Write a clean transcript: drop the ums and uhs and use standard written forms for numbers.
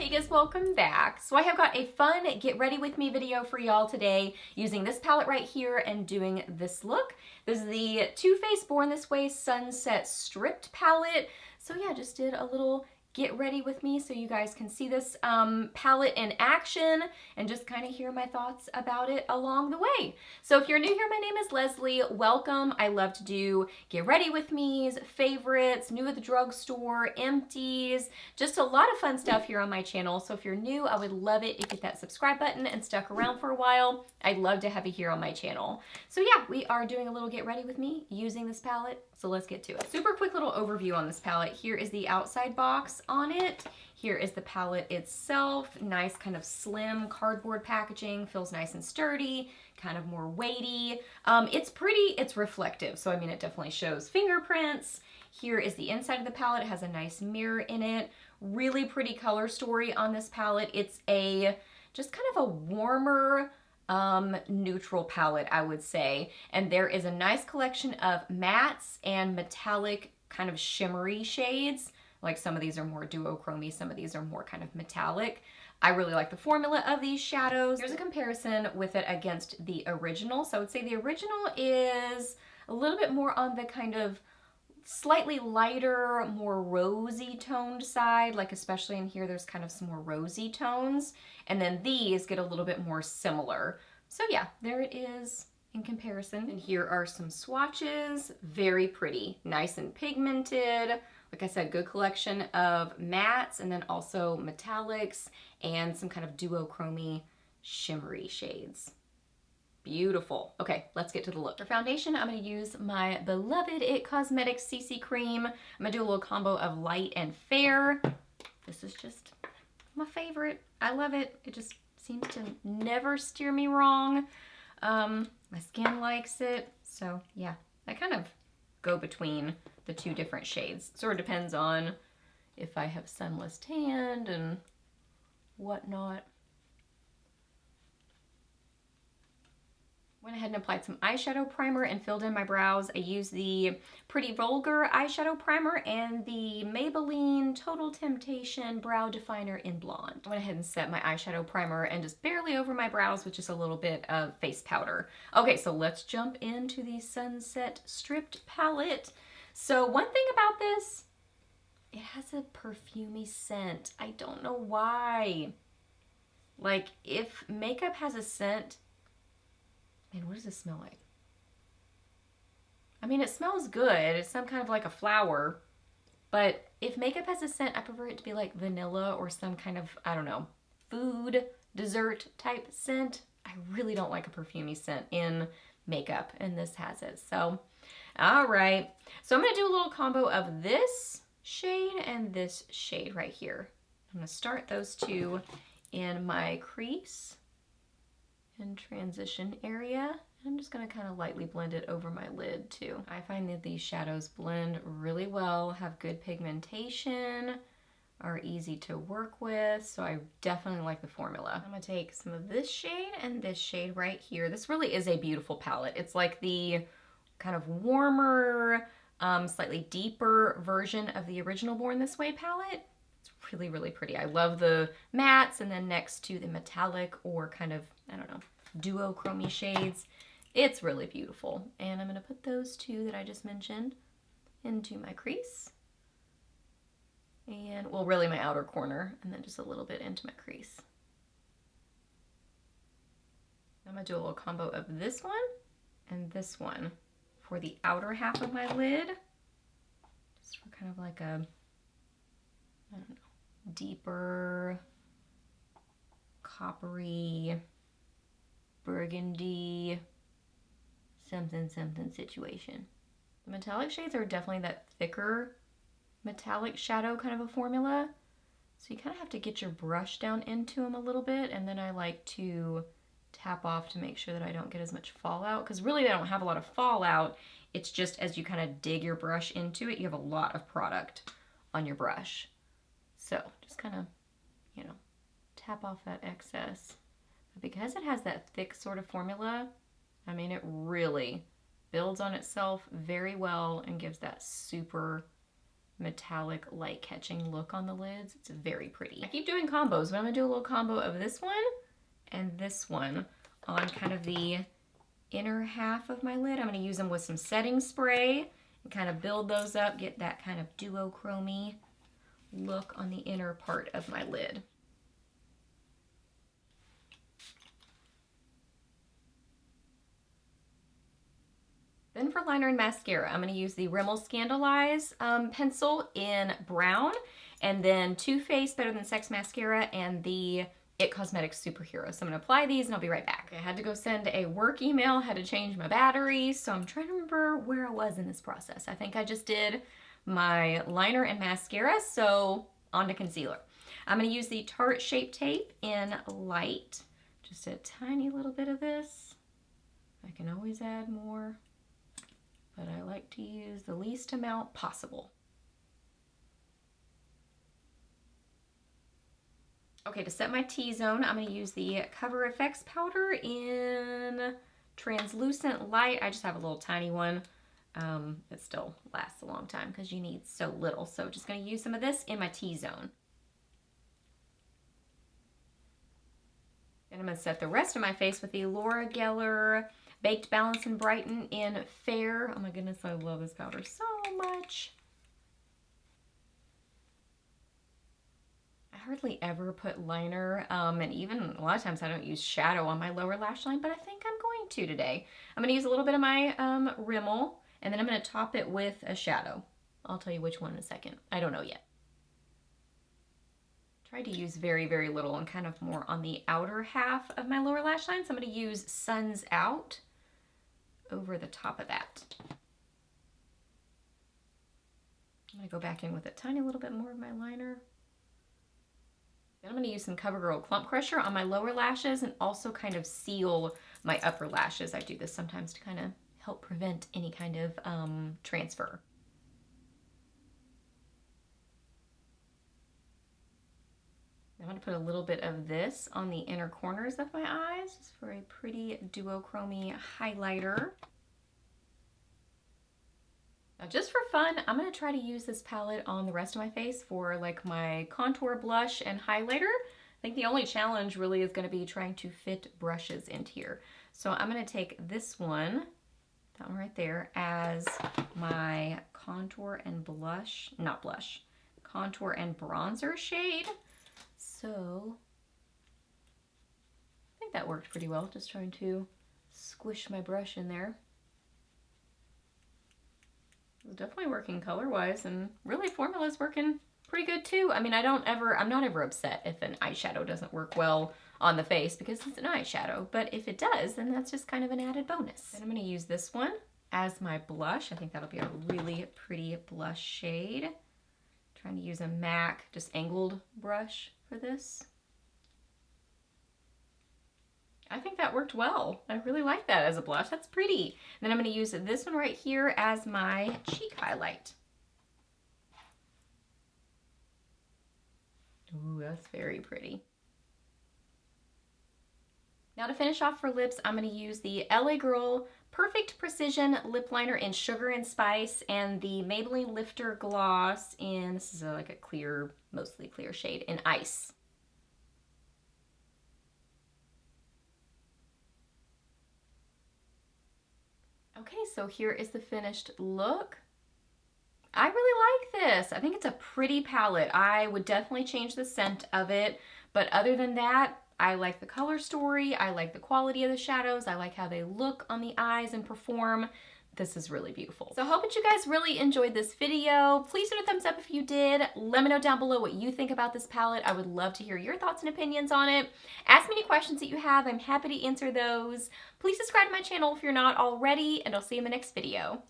Hey guys, welcome back. So I have got a fun get ready with me video for y'all today using this palette right here and doing this look. This is the Too Faced Born This Way Sunset Stripped palette. So yeah, just did a little get ready with me so you guys can see this palette in action and just kind of hear my thoughts about it along the way. So if you're new here, my name is Leslie. Welcome. I love to do get ready with me's, favorites, new at the drugstore, empties, just a lot of fun stuff here on my channel. So if you're new, I would love it if you hit that subscribe button and stuck around for a while. I'd love to have you here on my channel. So yeah, we are doing a little get ready with me using this palette. So let's get to it. Super quick little overview on this palette. Here is the outside box on it. Here is the palette itself. Nice kind of slim cardboard packaging. Feels nice and sturdy, kind of more weighty. It's pretty, it's reflective. So I mean, it definitely shows fingerprints. Here is the inside of the palette. It has a nice mirror in it. Really pretty color story on this palette. It's a just kind of a warmer, neutral palette, I would say. And there is a nice collection of mattes and metallic kind of shimmery shades. Like some of these are more duochromy, some of these are more kind of metallic. I really like the formula of these shadows. Here's a comparison with it against the original. So I would say the original is a little bit more on the kind of slightly lighter, more rosy toned side, like especially in here there's kind of some more rosy tones, and then these get a little bit more similar. So yeah, there it is in comparison. And here are some swatches. Very pretty, nice and pigmented. Like I said, good collection of mattes and then also metallics and some kind of duochromy shimmery shades. Beautiful. Okay, let's get to the look. For foundation, I'm going to use my beloved IT Cosmetics CC Cream. I'm going to do a little combo of light and fair. This is just my favorite. I love it. It just seems to never steer me wrong. My skin likes it. So yeah, I kind of go between the two different shades. Sort of depends on if I have sunless tanned and whatnot. Went ahead and applied some eyeshadow primer and filled in my brows. I used the Pretty Vulgar eyeshadow primer and the Maybelline Total Temptation Brow Definer in Blonde. I went ahead and set my eyeshadow primer and just barely over my brows with just a little bit of face powder. Okay, so let's jump into the Sunset Stripped palette. So one thing about this, it has a perfumey scent. I don't know why. Like, if makeup has a scent, man, what does this smell like? I mean, it smells good. It's some kind of like a flower. But if makeup has a scent, I prefer it to be like vanilla or some kind of, I don't know, food, dessert type scent. I really don't like a perfumey scent in makeup, and this has it. So, all right. So I'm going to do a little combo of this shade and this shade right here. I'm going to start those two in my crease and transition area. I'm just going to kind of lightly blend it over my lid too. I find that these shadows blend really well, have good pigmentation, are easy to work with, so I definitely like the formula. I'm going to take some of this shade and this shade right here. This really is a beautiful palette. It's like the kind of warmer, slightly deeper version of the original Born This Way palette. It's really, really pretty. I love the mattes and then next to the metallic or kind of, I don't know, duochromy shades. It's really beautiful. And I'm going to put those two that I just mentioned into my crease. And, well, really my outer corner, and then just a little bit into my crease. I'm going to do a little combo of this one and this one for the outer half of my lid. Just for kind of like a, I don't know, deeper, coppery, burgundy, something situation. The metallic shades are definitely that thicker metallic shadow kind of a formula. So you kind of have to get your brush down into them a little bit, and then I like to tap off to make sure that I don't get as much fallout, because really they don't have a lot of fallout. It's just as you kind of dig your brush into it, you have a lot of product on your brush. So just kind of, you know, tap off that excess. But because it has that thick sort of formula, I mean, it really builds on itself very well and gives that super metallic light catching look on the lids. It's very pretty. I keep doing combos, but I'm gonna do a little combo of this one and this one on kind of the inner half of my lid. I'm gonna use them with some setting spray and kind of build those up, get that kind of duochrome-y look on the inner part of my lid. Then for liner and mascara, I'm going to use the Rimmel Scandalize pencil in brown, and then Too Faced Better Than Sex mascara and the It Cosmetics Superhero. So I'm going to apply these and I'll be right back. I had to go send a work email, had to change my battery, so I'm trying to remember where I was in this process. I think I just did my liner and mascara, so on to concealer. I'm going to use the Tarte Shape Tape in light, just a tiny little bit of this. I can always add more, but I like to use the least amount possible. Okay, to set my T-zone, I'm going to use the Cover FX powder in translucent light. I just have a little tiny one. It still lasts a long time because you need so little. So just going to use some of this in my T-zone. And I'm going to set the rest of my face with the Laura Geller Baked Balance and Brighten in Fair. Oh my goodness, I love this powder so much. I hardly ever put liner, and even a lot of times I don't use shadow on my lower lash line, but I think I'm going to today. I'm going to use a little bit of my Rimmel, and then I'm going to top it with a shadow. I'll tell you which one in a second. I don't know yet. Tried to use very, very little and kind of more on the outer half of my lower lash line, so I'm going to use Suns Out over the top of that. I'm going to go back in with a tiny little bit more of my liner. Then I'm going to use some CoverGirl Clump Crusher on my lower lashes and also kind of seal my upper lashes. I do this sometimes to kind of help prevent any kind of transfer. I'm going to put a little bit of this on the inner corners of my eyes just for a pretty duochrome highlighter. Now just for fun, I'm going to try to use this palette on the rest of my face for like my contour, blush, and highlighter. I think the only challenge really is going to be trying to fit brushes into here. So I'm going to take this one, that one right there, as my contour and blush, not blush, contour and bronzer shade. So I think that worked pretty well, just trying to squish my brush in there. It's definitely working color-wise, and really formula's working pretty good too. I mean, I'm not ever upset if an eyeshadow doesn't work well on the face because it's an eyeshadow, but if it does, then that's just kind of an added bonus. And I'm gonna use this one as my blush. I think that'll be a really pretty blush shade. Trying to use a MAC, just angled brush for this. I think that worked well. I really like that as a blush. That's pretty. And then I'm going to use this one right here as my cheek highlight. Ooh, that's very pretty. Now to finish off for lips, I'm going to use the LA Girl Perfect Precision Lip Liner in Sugar and Spice and the Maybelline Lifter Gloss in, this is like a clear, mostly clear shade, in Ice. Okay, so here is the finished look. I really like this. I think it's a pretty palette. I would definitely change the scent of it, but other than that, I like the color story, I like the quality of the shadows, I like how they look on the eyes and perform. This is really beautiful. So I hope that you guys really enjoyed this video. Please do a thumbs up if you did. Let me know down below what you think about this palette. I would love to hear your thoughts and opinions on it. Ask me any questions that you have. I'm happy to answer those. Please subscribe to my channel if you're not already, and I'll see you in the next video.